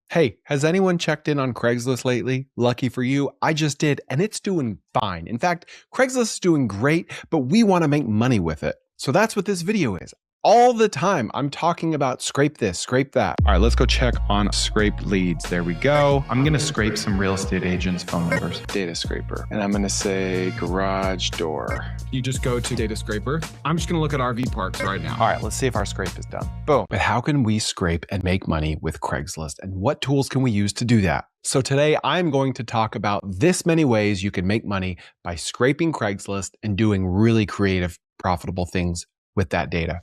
Hey, has anyone checked in on Craigslist lately? Lucky for you, I just did, and it's doing fine. In fact, Craigslist is doing great, but we want to make money with it. So that's what this video is. All the time, I'm talking about scrape this, scrape that. All right, let's go check on scraped leads. There we go. I'm going to scrape some real estate agents' phone numbers. Data scraper. And I'm going to say garage door. You just go to data scraper. I'm just going to look at RV parks right now. All right, let's see if our scrape is done. Boom. But how can we scrape and make money with Craigslist? And what tools can we use to do that? So today I'm going to talk about this many ways you can make money by scraping Craigslist and doing really creative, profitable things with that data.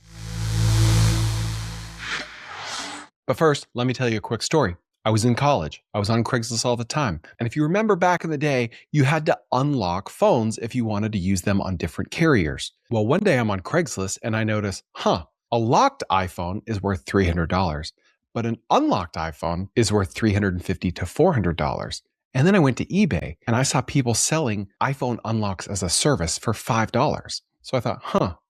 But first, let me tell you a quick story. I was in college. I was on Craigslist all the time. And if you remember back in the day, you had to unlock phones if you wanted to use them on different carriers. Well, one day I'm on Craigslist and I notice, a locked iPhone is worth $300, but an unlocked iPhone is worth $350 to $400. And then I went to eBay and I saw people selling iPhone unlocks as a service for $5. So I thought,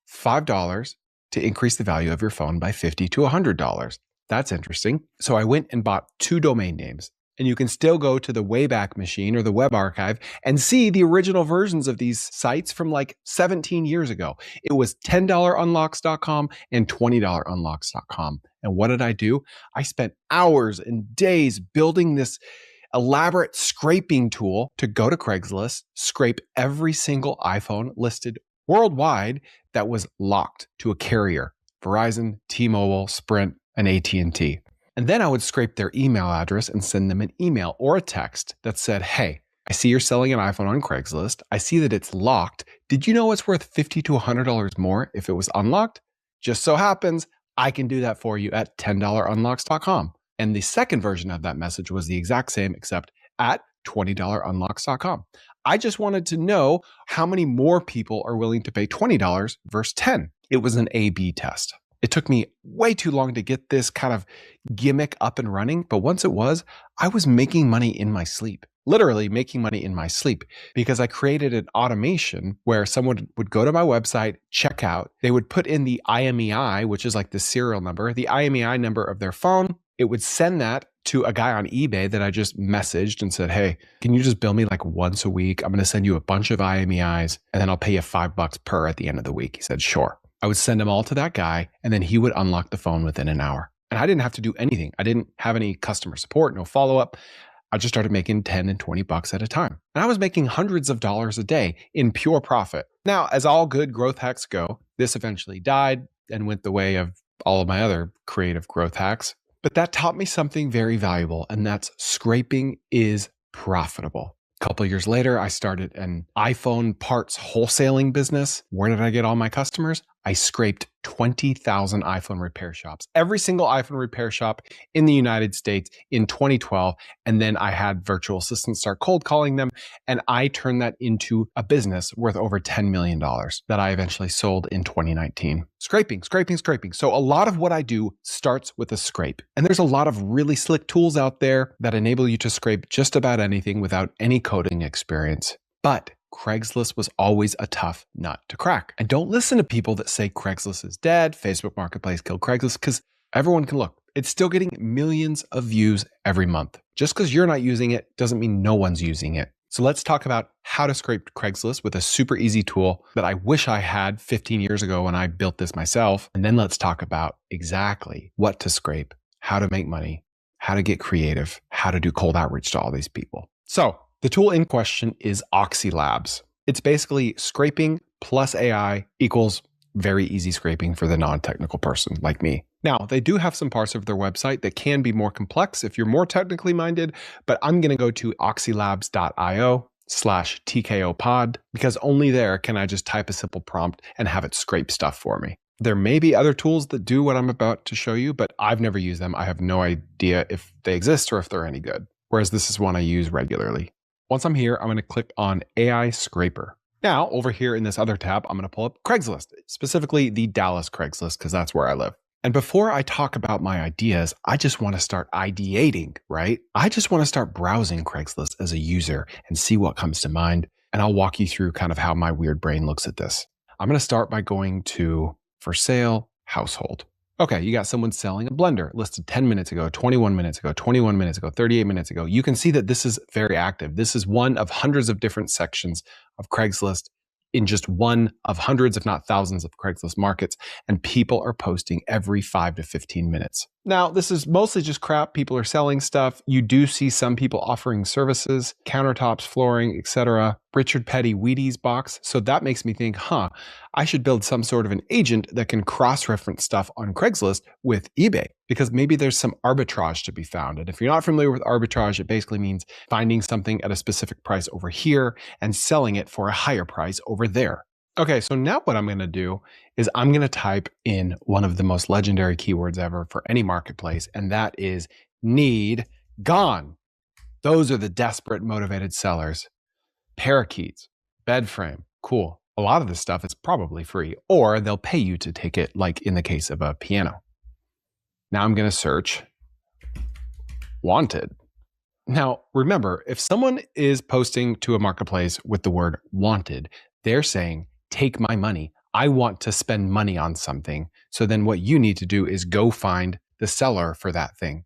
$5 to increase the value of your phone by $50 to $100. That's interesting. So I went and bought 2 domain names. And you can still go to the Wayback Machine or the Web Archive and see the original versions of these sites from like 17 years ago. It was $10unlocks.com and $20unlocks.com. And what did I do? I spent hours and days building this elaborate scraping tool to go to Craigslist, scrape every single iPhone listed worldwide that was locked to a carrier: Verizon, T-Mobile, Sprint, and AT&T. And then I would scrape their email address and send them an email or a text that said, hey, I see you're selling an iPhone on Craigslist. I see that it's locked. Did you know it's worth $50 to $100 more if it was unlocked? Just so happens, I can do that for you at $10unlocks.com. And the second version of that message was the exact same, except at $20unlocks.com. I just wanted to know how many more people are willing to pay $20 versus $10. It was an A/B test. It took me way too long to get this kind of gimmick up and running, but once it was, I was making money in my sleep. Literally making money in my sleep, because I created an automation where someone would go to my website, check out, they would put in the IMEI, which is like the serial number, the IMEI number of their phone. It would send that to a guy on eBay that I just messaged and said, hey, can you just bill me like once a week? I'm going to send you a bunch of IMEIs and then I'll pay you $5 per at the end of the week. He said, sure. I would send them all to that guy and then he would unlock the phone within an hour. And I didn't have to do anything. I didn't have any customer support, no follow-up. I just started making 10 and 20 bucks at a time. And I was making hundreds of dollars a day in pure profit. Now, as all good growth hacks go, this eventually died and went the way of all of my other creative growth hacks. But that taught me something very valuable, and that's scraping is profitable. A couple of years later, I started an iPhone parts wholesaling business. Where did I get all my customers? I scraped 20,000 iPhone repair shops, every single iPhone repair shop in the United States in 2012. And then I had virtual assistants start cold calling them. And I turned that into a business worth over $10 million that I eventually sold in 2019. Scraping. So a lot of what I do starts with a scrape. And there's a lot of really slick tools out there that enable you to scrape just about anything without any coding experience. But Craigslist was always a tough nut to crack. And don't listen to people that say Craigslist is dead, Facebook Marketplace killed Craigslist, because everyone can look. It's still getting millions of views every month. Just because you're not using it doesn't mean no one's using it. So let's talk about how to scrape Craigslist with a super easy tool that I wish I had 15 years ago when I built this myself. And then let's talk about exactly what to scrape, how to make money, how to get creative, how to do cold outreach to all these people. So the tool in question is Oxylabs. It's basically scraping plus AI equals very easy scraping for the non-technical person like me. Now, they do have some parts of their website that can be more complex if you're more technically minded, but I'm going to go to oxylabs.io/TKOpod because only there can I just type a simple prompt and have it scrape stuff for me. There may be other tools that do what I'm about to show you, but I've never used them. I have no idea if they exist or if they're any good, whereas this is one I use regularly. Once I'm here, I'm going to click on AI Scraper. Now, over here in this other tab, I'm going to pull up Craigslist, specifically the Dallas Craigslist, because that's where I live. And before I talk about my ideas, I just want to start ideating, right? I just want to start browsing Craigslist as a user and see what comes to mind. And I'll walk you through kind of how my weird brain looks at this. I'm going to start by going to for sale household. Okay, you got someone selling a blender listed 10 minutes ago, 21 minutes ago, 21 minutes ago, 38 minutes ago. You can see that this is very active. This is one of hundreds of different sections of Craigslist in just one of hundreds, if not thousands, of Craigslist markets, and people are posting every 5 to 15 minutes. Now, this is mostly just crap. People are selling stuff. You do see some people offering services, countertops, flooring, etc. Richard Petty Wheaties box. So that makes me think, I should build some sort of an agent that can cross-reference stuff on Craigslist with eBay, because maybe there's some arbitrage to be found. And if you're not familiar with arbitrage, it basically means finding something at a specific price over here and selling it for a higher price over there. Okay, so now what I'm going to do is I'm going to type in one of the most legendary keywords ever for any marketplace, and that is need gone. Those are the desperate, motivated sellers. Parakeets, bed frame, cool. A lot of this stuff is probably free, or they'll pay you to take it, like in the case of a piano. Now I'm going to search wanted. Now, remember, if someone is posting to a marketplace with the word wanted, they're saying, take my money. I want to spend money on something. So then what you need to do is go find the seller for that thing.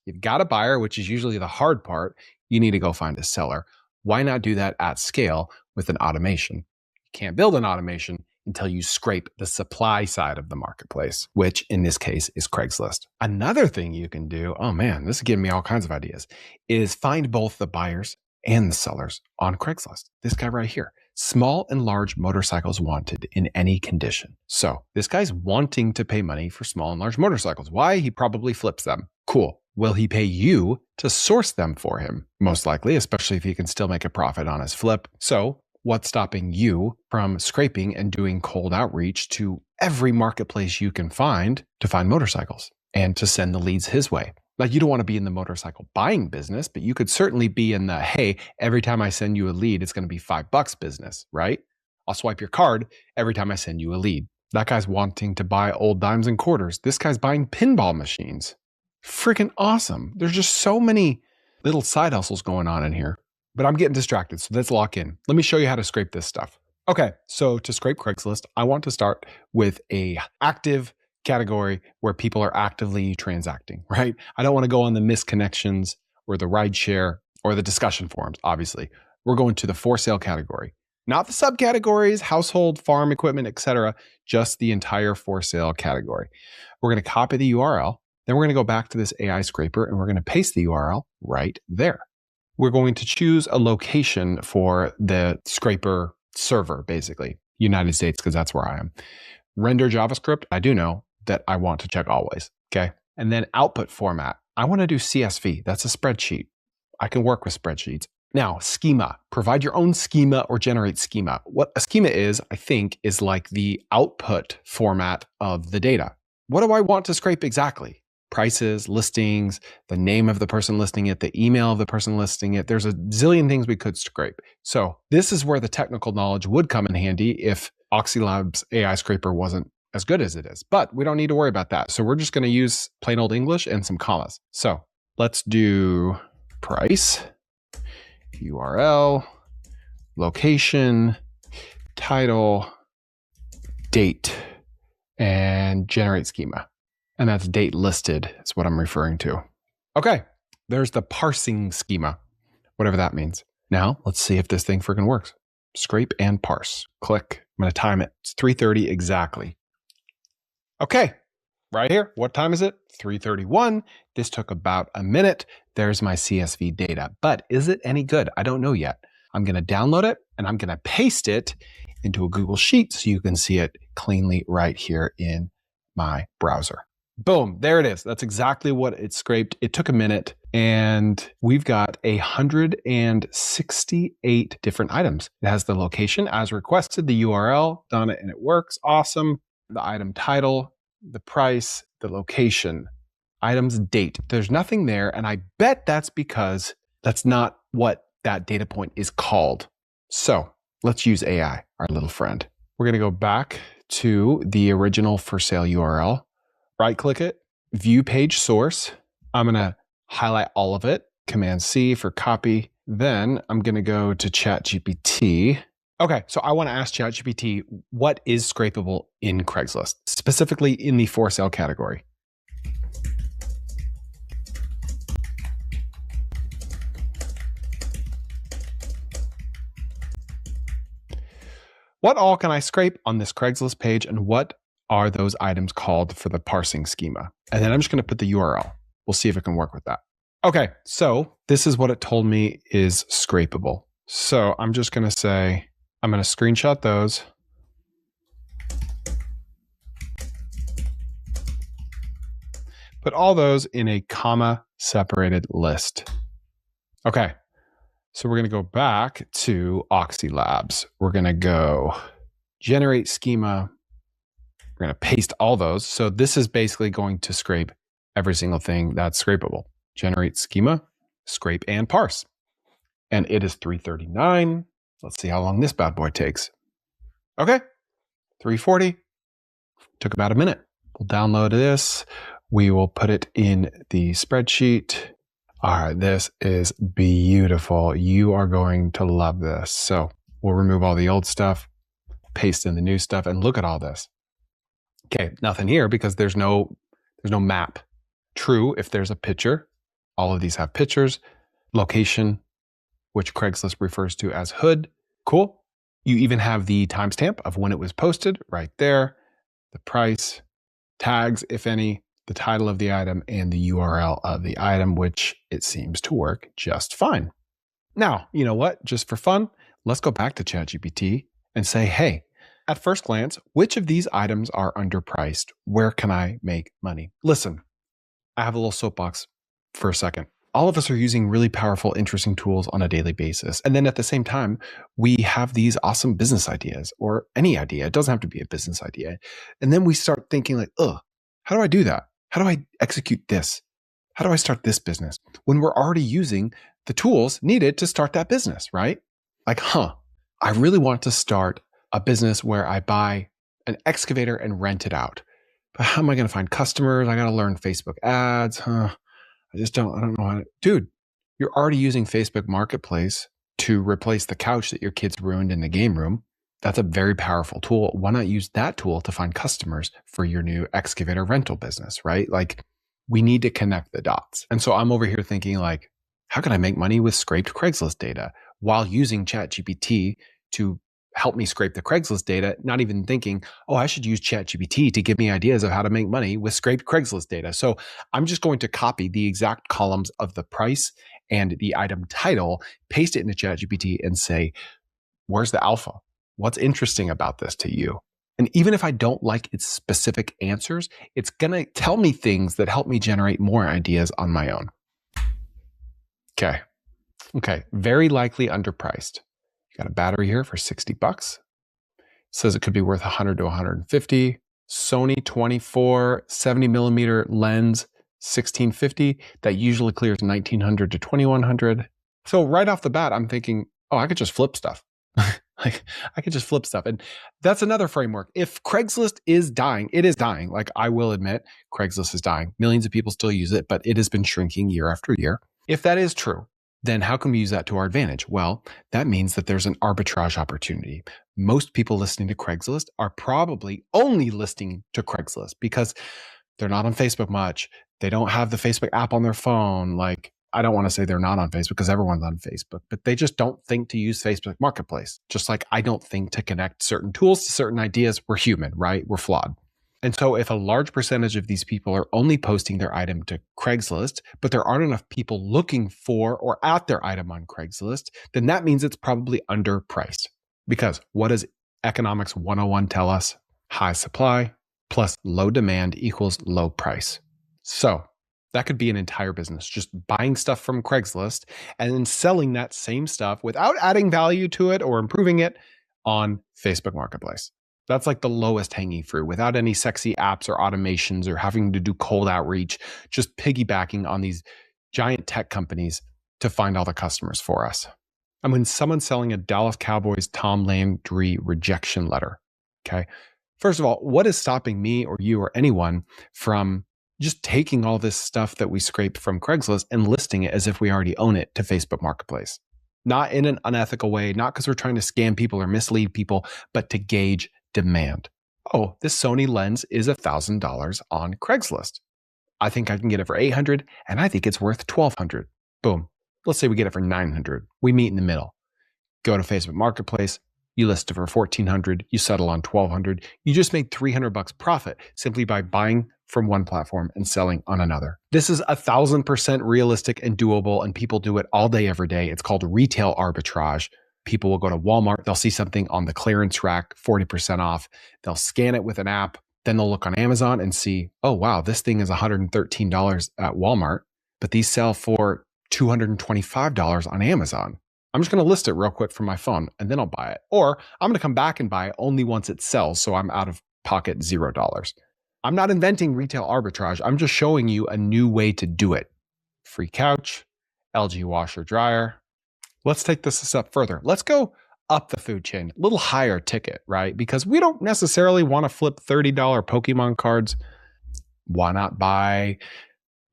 You've got a buyer, which is usually the hard part. You need to go find a seller. Why not do that at scale with an automation? You can't build an automation until you scrape the supply side of the marketplace, which in this case is Craigslist. Another thing you can do, oh man, this is giving me all kinds of ideas, is find both the buyers and the sellers on Craigslist. This guy right here, small and large motorcycles wanted in any condition. So this guy's wanting to pay money for small and large motorcycles. Why? He probably flips them. Cool. Will he pay you to source them for him? Most likely, especially if he can still make a profit on his flip. So what's stopping you from scraping and doing cold outreach to every marketplace you can find to find motorcycles and to send the leads his way? Like, you don't want to be in the motorcycle buying business, but you could certainly be in the, hey, every time I send you a lead, it's going to be $5 business, right? I'll swipe your card every time I send you a lead. That guy's wanting to buy old dimes and quarters. This guy's buying pinball machines. Freaking awesome. There's just so many little side hustles going on in here, but I'm getting distracted. So let's lock in. Let me show you how to scrape this stuff. Okay. So to scrape Craigslist, I want to start with a active category where people are actively transacting, right? I don't want to go on the misconnections or the rideshare or the discussion forums. Obviously, we're going to the for sale category, not the subcategories, household, farm equipment, etc. Just the entire for sale category. We're going to copy the URL. Then we're going to go back to this AI scraper and we're going to paste the URL right there. We're going to choose a location for the scraper server, basically, United States, because that's where I am. Render JavaScript, I do know that I want to check always, okay? And then output format, I want to do CSV. That's a spreadsheet. I can work with spreadsheets. Now, schema, provide your own schema or generate schema. What a schema is, I think, is like the output format of the data. What do I want to scrape exactly? Prices, listings, the name of the person listing it, the email of the person listing it. There's a zillion things we could scrape. So this is where the technical knowledge would come in handy if Oxylabs AI scraper wasn't as good as it is, but we don't need to worry about that. So we're just going to use plain old English and some commas. So let's do price, URL, location, title, date, and generate schema. And that's date listed is what I'm referring to. Okay, there's the parsing schema, whatever that means. Now let's see if this thing freaking works. Scrape and parse. Click. I'm going to time it. It's 3:30 exactly. Okay, right here. What time is it? 3:31. This took about a minute. There's my CSV data, but is it any good? I don't know yet. I'm going to download it and I'm going to paste it into a Google Sheet so you can see it cleanly right here in my browser. Boom, there it is. That's exactly what it scraped. It took a minute and we've got 168 different items. It has the location as requested, the URL, done it and it works. Awesome. The item title, the price, the location, items date. There's nothing there. And I bet that's because that's not what that data point is called. So let's use AI, our little friend. We're going to go back to the original for sale URL. Right click it, view page source. I'm going to highlight all of it, Command C for copy. Then I'm going to go to ChatGPT. Okay, so I want to ask ChatGPT, what is scrapable in Craigslist, specifically in the for sale category? What all can I scrape on this Craigslist page, and what are those items called for the parsing schema? And then I'm just going to put the URL. We'll see if it can work with that. Okay, so this is what it told me is scrapable. So I'm just going to say, I'm going to screenshot those. Put all those in a comma separated list. Okay, so we're going to go back to Oxylabs. We're going to go generate schema. We're going to paste all those. So this is basically going to scrape every single thing that's scrapable. Generate schema, scrape and parse. And it is 339. Let's see how long this bad boy takes. Okay, 340. Took about a minute. We'll download this. We will put it in the spreadsheet. All right, this is beautiful. You are going to love this. So we'll remove all the old stuff, paste in the new stuff, and look at all this. Okay, nothing here because there's no map. True, if there's a picture, all of these have pictures. Location, which Craigslist refers to as hood. Cool. You even have the timestamp of when it was posted right there, the price, tags, if any, the title of the item, and the URL of the item, which it seems to work just fine. Now, you know what? Just for fun, let's go back to ChatGPT and say, hey, at first glance, which of these items are underpriced? Where can I make money? Listen, I have a little soapbox for a second. All of us are using really powerful, interesting tools on a daily basis. And then at the same time, we have these awesome business ideas or any idea. It doesn't have to be a business idea. And then we start thinking like, how do I do that? How do I execute this? How do I start this business? When we're already using the tools needed to start that business, right? Like, I really want to start a business where I buy an excavator and rent it out. But how am I going to find customers? I got to learn Facebook ads. I don't know how to. Dude, you're already using Facebook Marketplace to replace the couch that your kids ruined in the game room. That's a very powerful tool. Why not use that tool to find customers for your new excavator rental business, right? Like, we need to connect the dots. And so I'm over here thinking like, how can I make money with scraped Craigslist data while using ChatGPT to help me scrape the Craigslist data, not even thinking, I should use ChatGPT to give me ideas of how to make money with scraped Craigslist data. So I'm just going to copy the exact columns of the price and the item title, paste it into ChatGPT and say, where's the alpha? What's interesting about this to you? And even if I don't like its specific answers, it's going to tell me things that help me generate more ideas on my own. Okay. Very likely underpriced. You got a battery here for $60. Says it could be worth 100 to 150. Sony 24 70 millimeter lens, 1650. That usually clears 1900 to 2100. So right off the bat, I'm thinking, I could just flip stuff. Like, I could just flip stuff. And that's another framework. If Craigslist is dying, it is dying. Like, I will admit, Craigslist is dying. Millions of people still use it, but it has been shrinking year after year. If that is true, then how can we use that to our advantage? Well, that means that there's an arbitrage opportunity. Most people listening to Craigslist are probably only listening to Craigslist because they're not on Facebook much. They don't have the Facebook app on their phone. Like, I don't want to say they're not on Facebook because everyone's on Facebook, but they just don't think to use Facebook Marketplace. Just like I don't think to connect certain tools to certain ideas. We're human, right? We're flawed. And so if a large percentage of these people are only posting their item to Craigslist, but there aren't enough people looking for or at their item on Craigslist, then that means it's probably underpriced. Because what does Economics 101 tell us? High supply plus low demand equals low price. So that could be an entire business, just buying stuff from Craigslist and then selling that same stuff without adding value to it or improving it on Facebook Marketplace. That's like the lowest hanging fruit without any sexy apps or automations or having to do cold outreach, just piggybacking on these giant tech companies to find all the customers for us. I mean, someone's selling a Dallas Cowboys Tom Landry rejection letter. Okay. First of all, what is stopping me or you or anyone from just taking all this stuff that we scrape from Craigslist and listing it as if we already own it to Facebook Marketplace? not in an unethical way, not because we're trying to scam people or mislead people, but to gauge demand. Oh, this Sony lens is $1,000 on Craigslist. I think I can get it for $800 and I think it's worth $1,200. Boom. Let's say we get it for $900. We meet in the middle. Go to Facebook Marketplace. You list it for $1,400. You settle on $1,200. You just made $300 profit simply by buying from one platform and selling on another. This is 1,000% realistic and doable, and people do it all day, every day. It's called retail arbitrage. People will go to Walmart. They'll see something on the clearance rack, 40% off. They'll scan it with an app. Then they'll look on Amazon and see, oh, wow, this thing is $113 at Walmart, but these sell for $225 on Amazon. I'm just going to list it real quick from my phone and then I'll buy it. Or I'm going to come back and buy it only once it sells, so I'm out of pocket $0. I'm not inventing retail arbitrage. I'm just showing you a new way to do it. Free couch, LG washer dryer. Let's take this a step further. Let's go up the food chain, a little higher ticket, right? Because we don't necessarily want to flip $30 Pokemon cards. Why not buy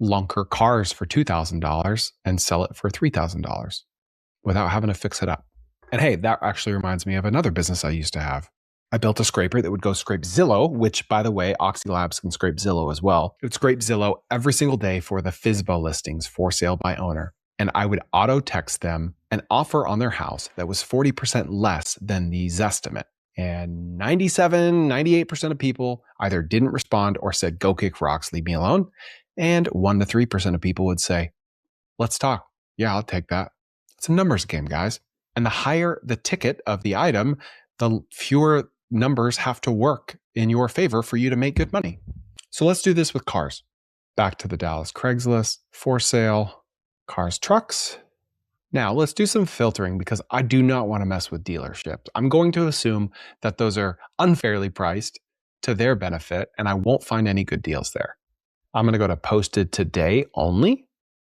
lunker cars for $2,000 and sell it for $3,000 without having to fix it up? And hey, that actually reminds me of another business I used to have. I built a scraper that would go scrape Zillow, which, by the way, Oxylabs can scrape Zillow as well. It would scrape Zillow every single day for the FSBO listings, for sale by owner. And I would auto text them an offer on their house that was 40% less than the Zestimate. And 97, 98% of people either didn't respond or said, go kick rocks, leave me alone. And 1 to 3% of people would say, let's talk. Yeah, I'll take that. It's a numbers game, guys. And the higher the ticket of the item, the fewer numbers have to work in your favor for you to make good money. So let's do this with cars. Back to the Dallas Craigslist, for sale, cars, trucks. Now let's do some filtering because I do not want to mess with dealerships. I'm going to assume that those are unfairly priced to their benefit and I won't find any good deals there. I'm going to go to posted today only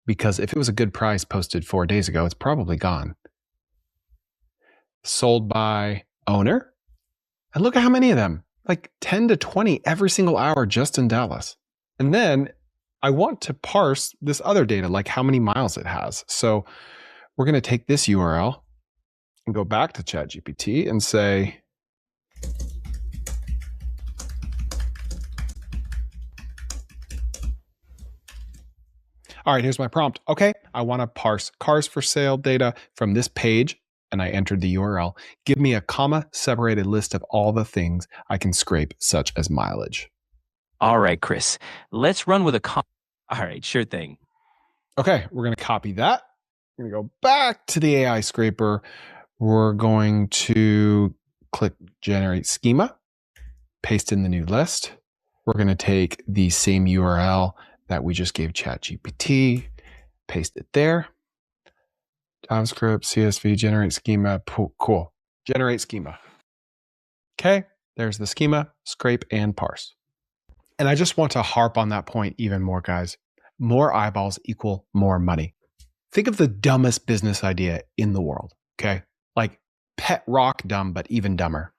because if it was a good price posted 4 days ago, it's probably gone. Sold by owner. And look at how many of them, like 10 to 20 every single hour just in Dallas. And then I want to parse this other data, like how many miles it has. So we're going to take this URL and go back to ChatGPT and say, all right, here's my prompt. Okay, I want to parse cars for sale data from this page. And I entered the URL. Give me a comma separated list of all the things I can scrape, such as mileage. All right, Chris, let's run with a comma. All right, sure thing. Okay, we're going to copy that. We're going to go back to the AI scraper. We're going to click generate schema, paste in the new list. We're going to take the same URL that we just gave ChatGPT, paste it there. JavaScript, CSV, generate schema. Cool. Generate schema. Okay, there's the schema, scrape and parse. And I just want to harp on that point even more, guys. More eyeballs equal more money. Think of the dumbest business idea in the world, okay? Like pet rock dumb, but even dumber.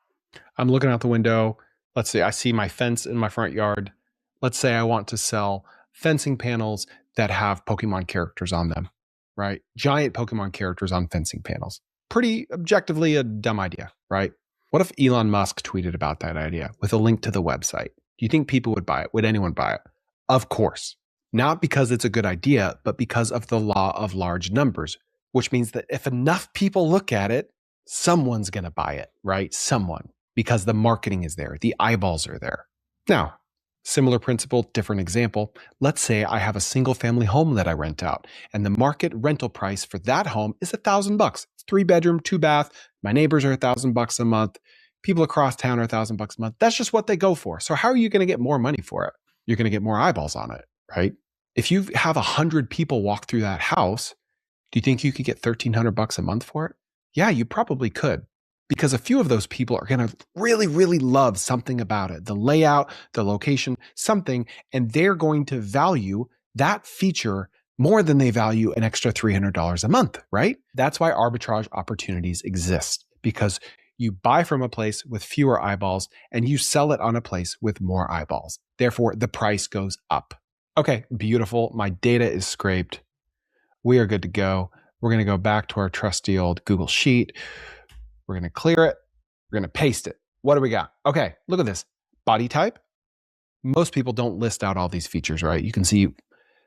I'm looking out the window. Let's say I see my fence in my front yard. Let's say I want to sell fencing panels that have Pokemon characters on them. Right? Giant Pokemon characters on fencing panels. Pretty objectively a dumb idea, right? What if Elon Musk tweeted about that idea with a link to the website? Do you think people would buy it? Would anyone buy it? Of course. Not because it's a good idea, but because of the law of large numbers, which means that if enough people look at it, someone's going to buy it, right? Someone, because the marketing is there. The eyeballs are there. Now, similar principle, different example. Let's say I have a single family home that I rent out and the market rental price for that home is $1,000. It's 3-bedroom, 2-bath. My neighbors are $1,000 a month. People across town are $1,000 a month. That's just what they go for. So how are you going to get more money for it? You're going to get more eyeballs on it, right? If you have 100 people walk through that house, do you think you could get $1,300 a month for it? Yeah, you probably could. Because a few of those people are going to really, really love something about it, the layout, the location, something, and they're going to value that feature more than they value an extra $300 a month, right? That's why arbitrage opportunities exist, because you buy from a place with fewer eyeballs and you sell it on a place with more eyeballs. Therefore, the price goes up. Okay, beautiful. My data is scraped. We are good to go. We're going to go back to our trusty old Google Sheet. We're going to clear it. We're going to paste it. What do we got? Okay, look at this. Body type. Most people don't list out all these features, right? You can see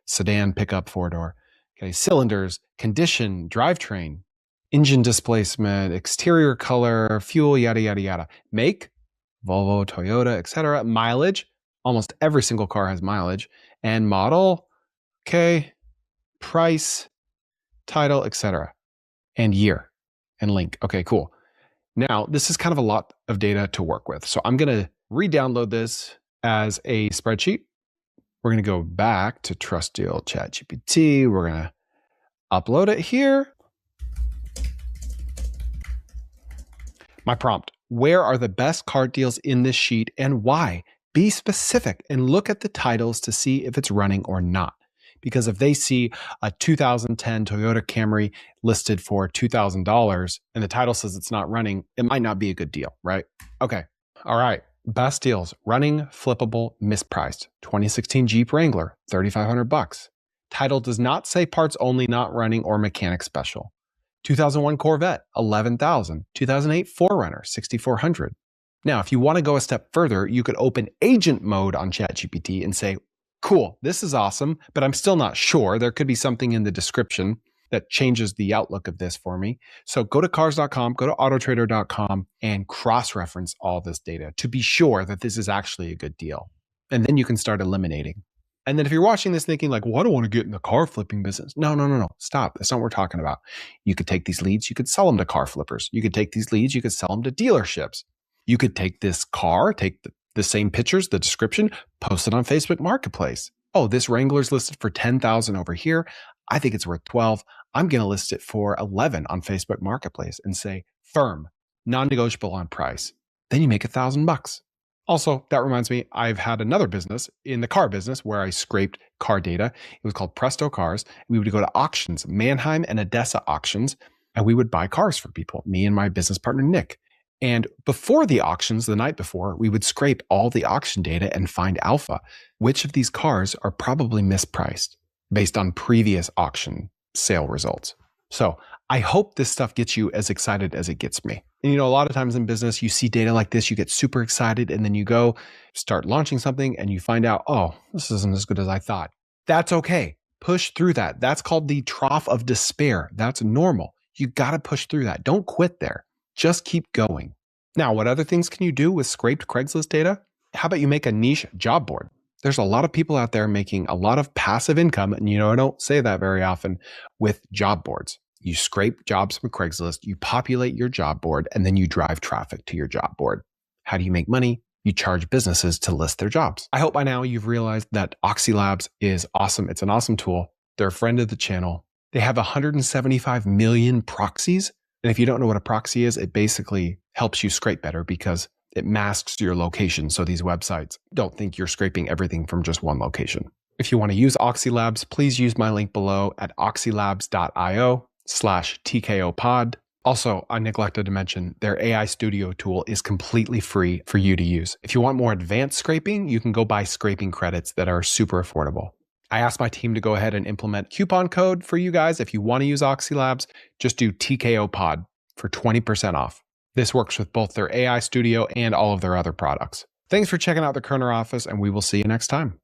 sedan, pickup, four-door. Okay, cylinders, condition, drivetrain, engine displacement, exterior color, fuel, yada, yada, yada. Make, Volvo, Toyota, etc. Mileage, almost every single car has mileage. And model, okay, price, title, etc. And year and link. Okay, cool. Now, this is kind of a lot of data to work with. So I'm going to re-download this as a spreadsheet. We're going to go back to trusty old ChatGPT. We're going to upload it here. My prompt, where are the best car deals in this sheet and why? Be specific and look at the titles to see if it's running or not. Because if they see a 2010 Toyota Camry listed for $2,000 and the title says it's not running, it might not be a good deal, right? Okay. All right. Best deals, running, flippable, mispriced. 2016 Jeep Wrangler, $3,500. Title does not say parts only, not running, or mechanic special. 2001 Corvette, $11,000. 2008 4Runner, $6,400. Now, if you want to go a step further, you could open agent mode on ChatGPT and say, cool, this is awesome, but I'm still not sure. There could be something in the description that changes the outlook of this for me. So go to cars.com, go to autotrader.com, and cross-reference all this data to be sure that this is actually a good deal. And then you can start eliminating. And then if you're watching this thinking like, well, I don't want to get in the car flipping business. No. Stop. That's not what we're talking about. You could take these leads. You could sell them to car flippers. You could take these leads. You could sell them to dealerships. You could take this car, take the same pictures, the description, post it on Facebook Marketplace. Oh, this Wrangler's listed for $10,000 over here. I think it's worth 12. I'm going to list it for 11 on Facebook Marketplace and say firm, non-negotiable on price. Then you make $1,000. Also, that reminds me, I've had another business in the car business where I scraped car data. It was called Presto Cars. We would go to auctions, Mannheim and Odessa auctions, and we would buy cars for people, me and my business partner, Nick. And before the auctions, the night before, we would scrape all the auction data and find alpha. Which of these cars are probably mispriced based on previous auction sale results? So I hope this stuff gets you as excited as it gets me. And a lot of times in business, you see data like this, you get super excited, and then you go start launching something and you find out, oh, this isn't as good as I thought. That's okay. Push through that. That's called the trough of despair. That's normal. You got to push through that. Don't quit there. Just keep going. Now, what other things can you do with scraped Craigslist data? How about you make a niche job board? There's a lot of people out there making a lot of passive income, and I don't say that very often, with job boards. You scrape jobs from Craigslist, you populate your job board, and then you drive traffic to your job board. How do you make money? You charge businesses to list their jobs. I hope by now you've realized that Oxylabs is awesome. It's an awesome tool. They're a friend of the channel. They have 175 million proxies. And if you don't know what a proxy is, it basically helps you scrape better because it masks your location. So these websites don't think you're scraping everything from just one location. If you want to use Oxylabs, please use my link below at oxylabs.io/TKOpod. Also, I neglected to mention their AI Studio tool is completely free for you to use. If you want more advanced scraping, you can go buy scraping credits that are super affordable. I asked my team to go ahead and implement coupon code for you guys. If you want to use Oxylabs, just do TKOpod for 20% off. This works with both their AI Studio and all of their other products. Thanks for checking out the Kerner office, and we will see you next time.